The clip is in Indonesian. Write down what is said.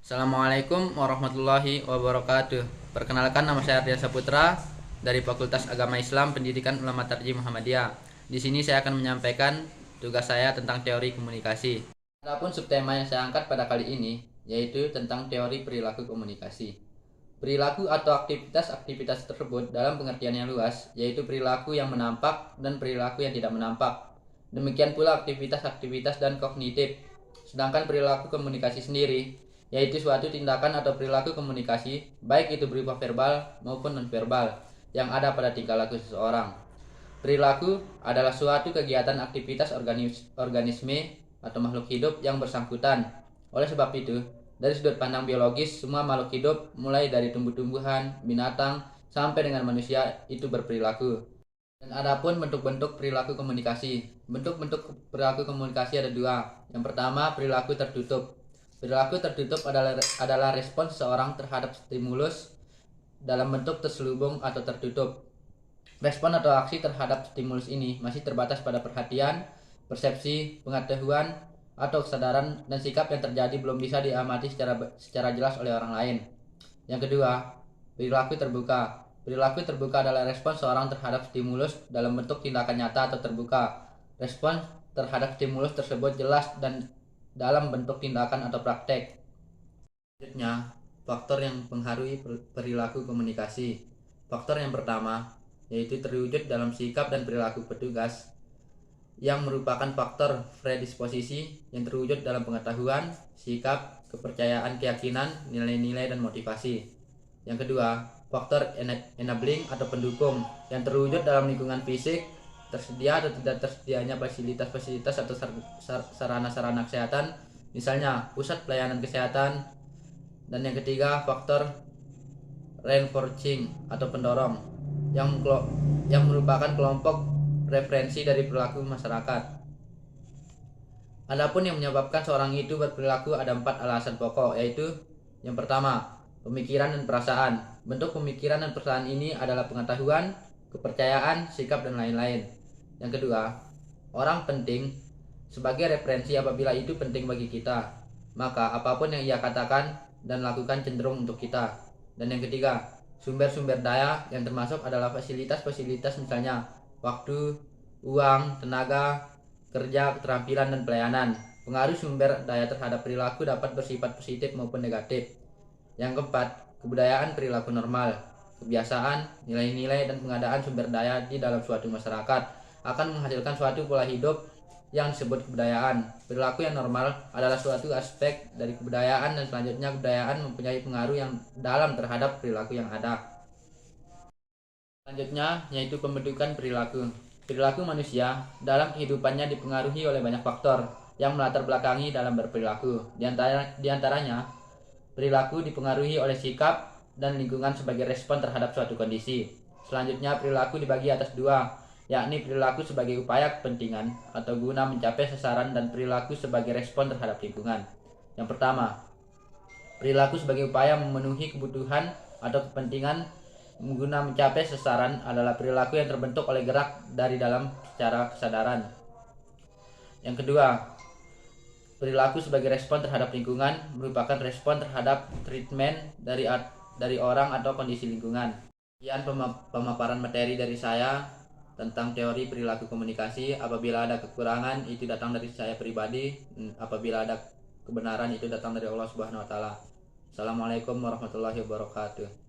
Assalamualaikum warahmatullahi wabarakatuh. Perkenalkan, nama saya Ardian Saputra dari Fakultas Agama Islam Pendidikan Ulama Tarjih Muhammadiyah. Di sini saya akan menyampaikan tugas saya tentang teori komunikasi. Adapun subtema yang saya angkat pada kali ini yaitu tentang teori perilaku komunikasi. Perilaku atau aktivitas-aktivitas tersebut dalam pengertian yang luas yaitu perilaku yang menampak dan perilaku yang tidak menampak. Demikian pula aktivitas-aktivitas dan kognitif. Sedangkan perilaku komunikasi sendiri yaitu suatu tindakan atau perilaku komunikasi, baik itu berupa verbal maupun nonverbal, yang ada pada tingkah laku seseorang. Perilaku adalah suatu kegiatan aktivitas organisme atau makhluk hidup yang bersangkutan. Oleh sebab itu, dari sudut pandang biologis, semua makhluk hidup, mulai dari tumbuh-tumbuhan, binatang, sampai dengan manusia, itu berperilaku. Dan adapun bentuk-bentuk perilaku komunikasi. Bentuk-bentuk perilaku komunikasi ada dua. Yang pertama, perilaku tertutup. Perilaku tertutup adalah respons seseorang terhadap stimulus dalam bentuk terselubung atau tertutup. Respon atau aksi terhadap stimulus ini masih terbatas pada perhatian, persepsi, pengetahuan, atau kesadaran, dan sikap yang terjadi belum bisa diamati secara jelas oleh orang lain. Yang kedua, perilaku terbuka. Perilaku terbuka adalah respons seorang terhadap stimulus dalam bentuk tindakan nyata atau terbuka. Respons terhadap stimulus tersebut jelas dan dalam bentuk tindakan atau praktek. Selanjutnya, faktor yang mempengaruhi perilaku komunikasi. Faktor yang pertama yaitu terwujud dalam sikap dan perilaku petugas, yang merupakan faktor predisposisi yang terwujud dalam pengetahuan, sikap, kepercayaan, keyakinan, nilai-nilai, dan motivasi. Yang kedua, faktor enabling atau pendukung, yang terwujud dalam lingkungan fisik, tersedia atau tidak tersedianya fasilitas-fasilitas atau sarana-sarana kesehatan, misalnya pusat pelayanan kesehatan. Dan yang ketiga, faktor reinforcing atau pendorong, yang merupakan kelompok referensi dari perilaku masyarakat. Adapun yang menyebabkan seorang itu berperilaku ada 4 alasan pokok, yaitu yang pertama, pemikiran dan perasaan. Bentuk pemikiran dan perasaan ini adalah pengetahuan, kepercayaan, sikap, dan lain-lain. Yang kedua, orang penting sebagai referensi apabila itu penting bagi kita, maka apapun yang ia katakan dan lakukan cenderung untuk kita. Dan yang ketiga, sumber-sumber daya, yang termasuk adalah fasilitas-fasilitas, misalnya waktu, uang, tenaga, kerja, keterampilan, dan pelayanan. Pengaruh sumber daya terhadap perilaku dapat bersifat positif maupun negatif. Yang keempat, kebudayaan perilaku normal. Kebiasaan, nilai-nilai, dan pengadaan sumber daya di dalam suatu masyarakat akan menghasilkan suatu pola hidup yang disebut kebudayaan. Perilaku yang normal adalah suatu aspek dari kebudayaan, dan selanjutnya kebudayaan mempunyai pengaruh yang dalam terhadap perilaku yang ada. Selanjutnya yaitu pembentukan perilaku. Perilaku manusia dalam kehidupannya dipengaruhi oleh banyak faktor yang melatar belakangi dalam berperilaku. Di antaranya, perilaku dipengaruhi oleh sikap dan lingkungan sebagai respon terhadap suatu kondisi. Selanjutnya, perilaku dibagi atas dua, yakni perilaku sebagai upaya kepentingan atau guna mencapai sasaran, dan perilaku sebagai respon terhadap lingkungan. Yang pertama, perilaku sebagai upaya memenuhi kebutuhan atau kepentingan guna mencapai sasaran adalah perilaku yang terbentuk oleh gerak dari dalam secara kesadaran. Yang kedua, perilaku sebagai respon terhadap lingkungan merupakan respon terhadap treatment dari orang atau kondisi lingkungan. Sekian pemaparan materi dari saya tentang teori perilaku komunikasi. Apabila ada kekurangan, itu datang dari saya pribadi. Apabila ada kebenaran, itu datang dari Allah Subhanahu wa taala. Assalamualaikum warahmatullahi wabarakatuh.